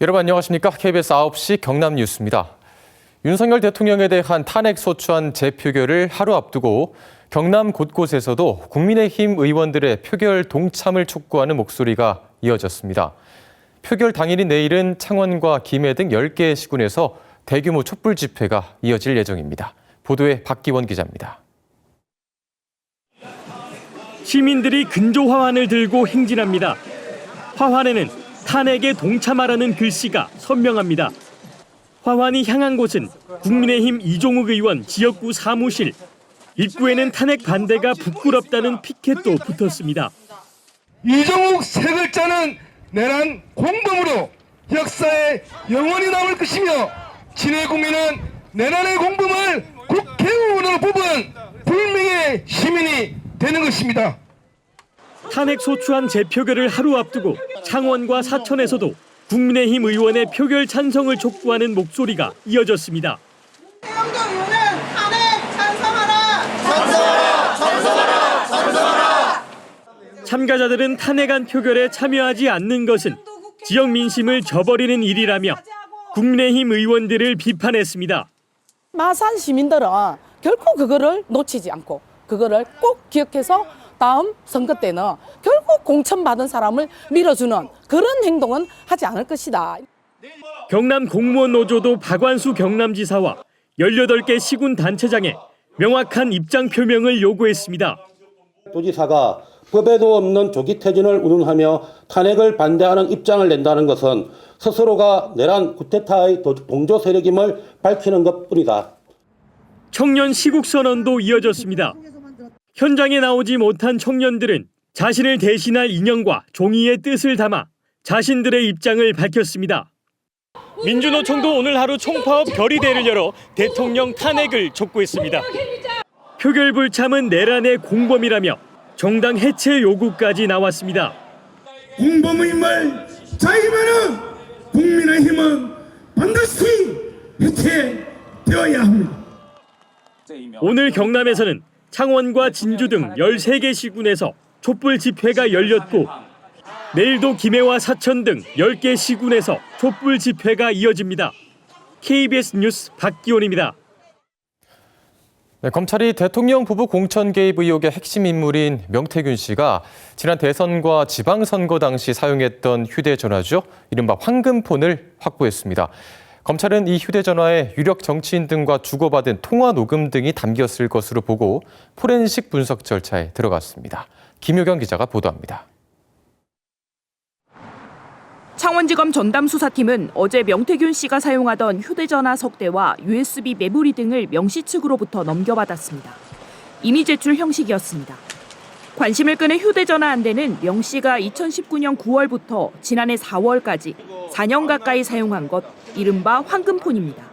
여러분 안녕하십니까? KBS 9시 경남 뉴스입니다. 윤석열 대통령에 대한 탄핵 소추안 재표결을 하루 앞두고 경남 곳곳에서도 국민의힘 의원들의 표결 동참을 촉구하는 목소리가 이어졌습니다. 표결 당일인 내일은 창원과 김해 등 10개 시군에서 대규모 촛불 집회가 이어질 예정입니다. 보도에 박기원 기자입니다. 시민들이 근조 화환을 들고 행진합니다. 화환에는 탄핵에 동참하라는 글씨가 선명합니다. 화환이 향한 곳은 국민의힘 이종욱 의원 지역구 사무실. 입구에는 탄핵 반대가 부끄럽다는 피켓도 붙었습니다. 이종욱 세 글자는 내란 공범으로 역사에 영원히 남을 것이며 친일 국민은 내란의 공범을 국회의원으로 뽑은 불명예 시민이 되는 것입니다. 탄핵 소추안 재표결을 하루 앞두고 창원과 사천에서도 국민의힘 의원의 표결 찬성을 촉구하는 목소리가 이어졌습니다. 태영경 의원은 탄핵 찬성하라! 찬성하라! 찬성하라! 찬성하라! 참가자들은 탄핵안 표결에 참여하지 않는 것은 지역 민심을 저버리는 일이라며 국민의힘 의원들을 비판했습니다. 마산 시민들은 결코 그거를 놓치지 않고 그거를 꼭 기억해서 다음 선거 때는 결국 공천받은 사람을 밀어주는 그런 행동은 하지 않을 것이다. 경남 공무원 노조도 박완수 경남지사와 18개 시군 단체장에 명확한 입장 표명을 요구했습니다. 도지사가 법에도 없는 조기 퇴진을 운운하며 탄핵을 반대하는 입장을 낸다는 것은 스스로가 내란 쿠데타의 동조 세력임을 밝히는 것뿐이다. 청년 시국 선언도 이어졌습니다. 현장에 나오지 못한 청년들은 자신을 대신할 인형과 종이의 뜻을 담아 자신들의 입장을 밝혔습니다. 민주노총도 오늘 하루 총파업 결의대를 열어 대통령 탄핵을 촉구했습니다. 표결 불참은 내란의 공범이라며 정당 해체 요구까지 나왔습니다. 공범의 말 자임하는 국민의힘은 반드시 해체되어야 합니다. 오늘 경남에서는 창원과 진주 등 13개 시군에서 촛불 집회가 열렸고 내일도 김해와 사천 등 10개 시군에서 촛불 집회가 이어집니다. KBS 뉴스 박기원입니다. 네, 검찰이 대통령 부부 공천 개입 의혹의 핵심 인물인 명태균 씨가 지난 대선과 지방선거 당시 사용했던 휴대전화죠. 이른바 황금폰을 확보했습니다. 검찰은 이 휴대전화에 유력 정치인 등과 주고받은 통화 녹음 등이 담겼을 것으로 보고 포렌식 분석 절차에 들어갔습니다. 김효경 기자가 보도합니다. 창원지검 전담수사팀은 어제 명태균 씨가 사용하던 휴대전화 석대와 USB 메모리 등을 명씨 측으로부터 넘겨받았습니다. 이미 제출 형식이었습니다. 관심을 끄는 휴대전화 한 대는 명씨가 2019년 9월부터 지난해 4월까지 4년 가까이 사용한 것, 이른바 황금폰입니다.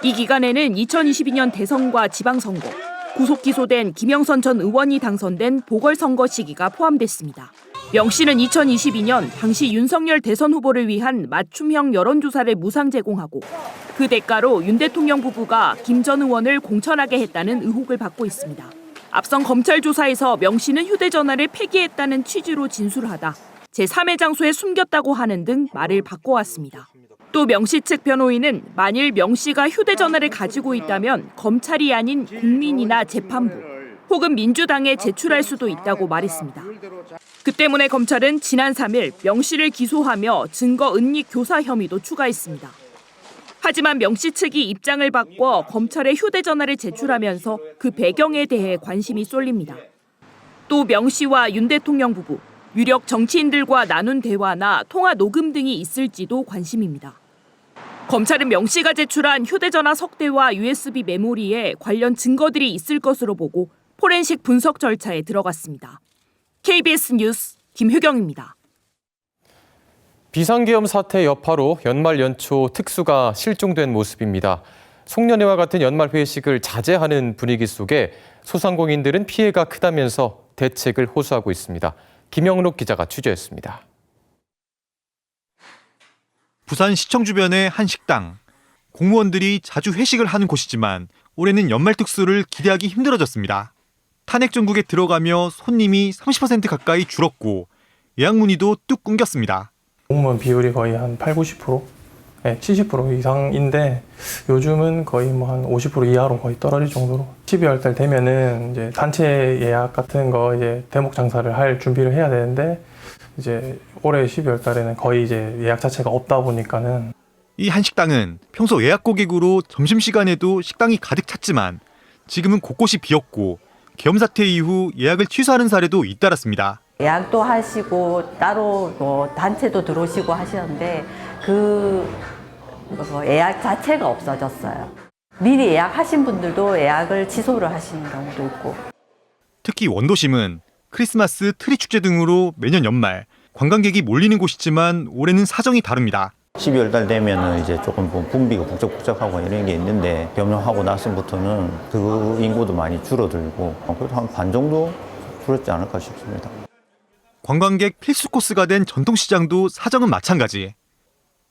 이 기간에는 2022년 대선과 지방선거, 구속 기소된 김영선 전 의원이 당선된 보궐선거 시기가 포함됐습니다. 명 씨는 2022년 당시 윤석열 대선 후보를 위한 맞춤형 여론조사를 무상 제공하고 그 대가로 윤 대통령 부부가 김 전 의원을 공천하게 했다는 의혹을 받고 있습니다. 앞선 검찰 조사에서 명 씨는 휴대전화를 폐기했다는 취지로 진술하다 제3의 장소에 숨겼다고 하는 등 말을 바꿔왔습니다. 또 명 씨 측 변호인은 만일 명 씨가 휴대전화를 가지고 있다면 검찰이 아닌 국민이나 재판부 혹은 민주당에 제출할 수도 있다고 말했습니다. 그 때문에 검찰은 지난 3일 명 씨를 기소하며 증거 은닉 교사 혐의도 추가했습니다. 하지만 명 씨 측이 입장을 바꿔 검찰에 휴대전화를 제출하면서 그 배경에 대해 관심이 쏠립니다. 또 명 씨와 윤 대통령 부부, 유력 정치인들과 나눈 대화나 통화 녹음 등이 있을지도 관심입니다. 검찰은 명 씨가 제출한 휴대전화 석대와 USB 메모리에 관련 증거들이 있을 것으로 보고 포렌식 분석 절차에 들어갔습니다. KBS 뉴스 김효경입니다. 비상계엄 사태 여파로 연말 연초 특수가 실종된 모습입니다. 송년회와 같은 연말 회식을 자제하는 분위기 속에 소상공인들은 피해가 크다면서 대책을 호소하고 있습니다. 김영록 기자가 취재했습니다. 부산시청 주변의 한 식당. 공무원들이 자주 회식을 하는 곳이지만 올해는 연말 특수를 기대하기 힘들어졌습니다. 탄핵 정국에 들어가며 손님이 30% 가까이 줄었고 예약 문의도 뚝 끊겼습니다. 공무원 비율이 거의 한 80-90%? 네, 70% 이상인데 요즘은 거의 뭐 한 50% 이하로 거의 떨어질 정도로 12월 달 되면은 이제 단체 예약 같은 거 이제 대목 장사를 할 준비를 해야 되는데 이제 올해 12월 달에는 거의 이제 예약 자체가 없다 보니까는 이 한식당은 평소 예약 고객으로 점심시간에도 식당이 가득 찼지만 지금은 곳곳이 비었고 계엄 사태 이후 예약을 취소하는 사례도 잇따랐습니다. 예약도 하시고 따로 뭐 단체도 들어오시고 하시는데 예약 자체가 없어졌어요. 미리 예약하신 분들도 예약을 취소를 하시는 경우도 있고. 특히 원도심은 크리스마스 트리 축제 등으로 매년 연말 관광객이 몰리는 곳이지만 올해는 사정이 다릅니다. 12월 달 되면은 이제 조금 분비가 북적북적하고 이런 게 있는데 겸용하고 나서부터는 그 인구도 많이 줄어들고 그래도 한 반 정도 줄었지 않을까 싶습니다. 관광객 필수 코스가 된 전통시장도 사정은 마찬가지.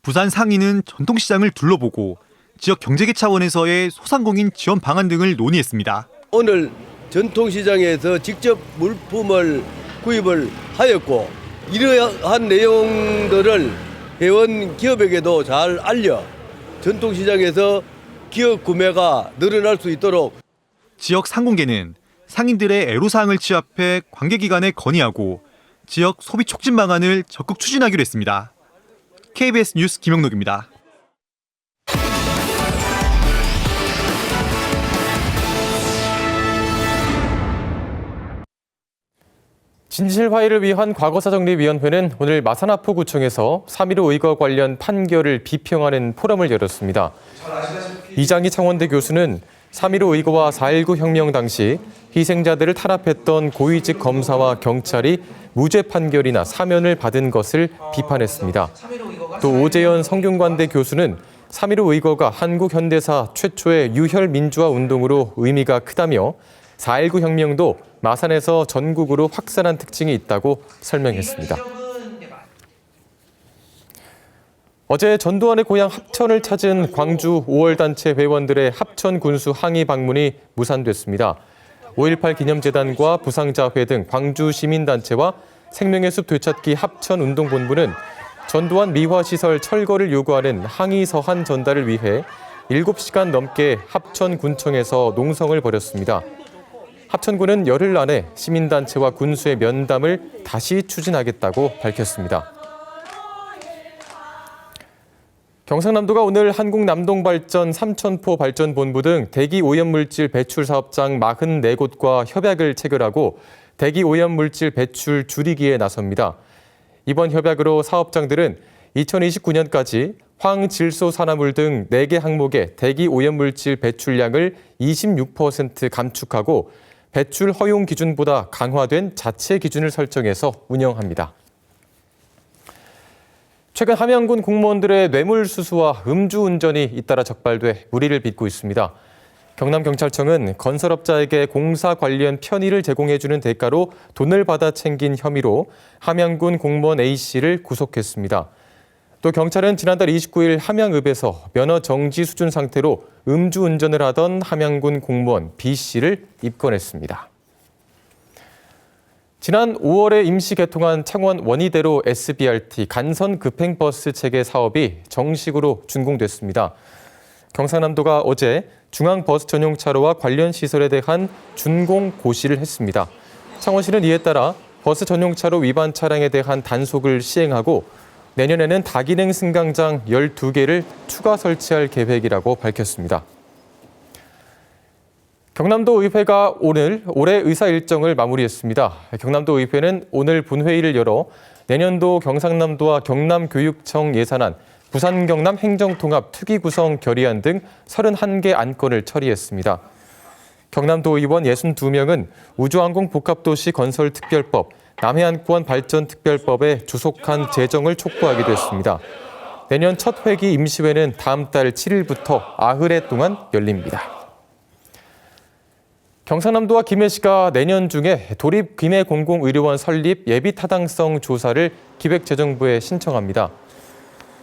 부산 상인은 전통시장을 둘러보고 지역 경제계 차원에서의 소상공인 지원 방안 등을 논의했습니다. 오늘 전통시장에서 직접 물품을 구입을 하였고 이러한 내용들을 회원 기업에게도 잘 알려 전통시장에서 기업 구매가 늘어날 수 있도록 지역 상공계는 상인들의 애로사항을 취합해 관계기관에 건의하고 지역 소비 촉진 방안을 적극 추진하기로 했습니다. KBS 뉴스 김영록입니다. 진실화해를 위한 과거사정리위원회는 오늘 마산하포구청에서 3.15 의거 관련 판결을 비평하는 포럼을 열었습니다. 이장희 창원대 교수는 3.15 의거와 4.19 혁명 당시 희생자들을 탄압했던 고위직 검사와 경찰이 무죄 판결이나 사면을 받은 것을 비판했습니다. 또 오재현 성균관대 교수는 3.15 의거가 한국 현대사 최초의 유혈 민주화 운동으로 의미가 크다며 4.19 혁명도 마산에서 전국으로 확산한 특징이 있다고 설명했습니다. 어제 전두환의 고향 합천을 찾은 광주 5월단체 회원들의 합천 군수 항의 방문이 무산됐습니다. 5.18 기념재단과 부상자회 등 광주 시민단체와 생명의 숲 되찾기 합천운동본부는 전두환 미화시설 철거를 요구하는 항의 서한 전달을 위해 7시간 넘게 합천군청에서 농성을 벌였습니다. 합천군은 열흘 안에 시민단체와 군수의 면담을 다시 추진하겠다고 밝혔습니다. 경상남도가 오늘 한국남동발전 삼천포 발전본부 등 대기 오염물질 배출 사업장 44곳과 협약을 체결하고 대기 오염물질 배출 줄이기에 나섭니다. 이번 협약으로 사업장들은 2029년까지 황질소 산화물 등 4개 항목의 대기 오염물질 배출량을 26% 감축하고 배출 허용 기준보다 강화된 자체 기준을 설정해서 운영합니다. 최근 함양군 공무원들의 뇌물수수와 음주운전이 잇따라 적발돼 무리를 빚고 있습니다. 경남경찰청은 건설업자에게 공사 관련 편의를 제공해주는 대가로 돈을 받아 챙긴 혐의로 함양군 공무원 A씨를 구속했습니다. 또 경찰은 지난달 29일 함양읍에서 면허 정지 수준 상태로 음주운전을 하던 함양군 공무원 B씨를 입건했습니다. 지난 5월에 임시 개통한 창원 원희대로 SBRT 간선 급행버스 체계 사업이 정식으로 준공됐습니다. 경상남도가 어제 중앙버스 전용차로와 관련 시설에 대한 준공 고시를 했습니다. 창원시는 이에 따라 버스 전용차로 위반 차량에 대한 단속을 시행하고 내년에는 다기능 승강장 12개를 추가 설치할 계획이라고 밝혔습니다. 경남도 의회가 오늘 올해 의사 일정을 마무리했습니다. 경남도 의회는 오늘 본회의를 열어 내년도 경상남도와 경남교육청 예산안, 부산 경남 행정통합 특위구성 결의안 등 31개 안건을 처리했습니다. 경남도 의원 62명은 우주항공복합도시 건설특별법, 남해안권 발전특별법에 조속한 제정을 촉구하기도 했습니다. 내년 첫 회기 임시회는 다음 달 7일부터 90회 동안 열립니다. 경상남도와 김해시가 내년 중에 도립 김해공공의료원 설립 예비타당성 조사를 기획재정부에 신청합니다.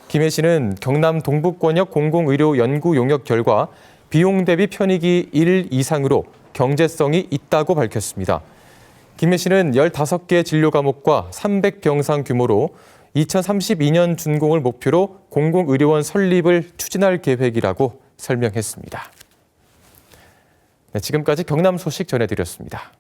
김해시는 경남 동북권역 공공의료 연구 용역 결과 비용 대비 편익이 1 이상으로 경제성이 있다고 밝혔습니다. 김해시는 15개 진료 과목과 300병상 규모로 2032년 준공을 목표로 공공의료원 설립을 추진할 계획이라고 설명했습니다. 네, 지금까지 경남 소식 전해드렸습니다.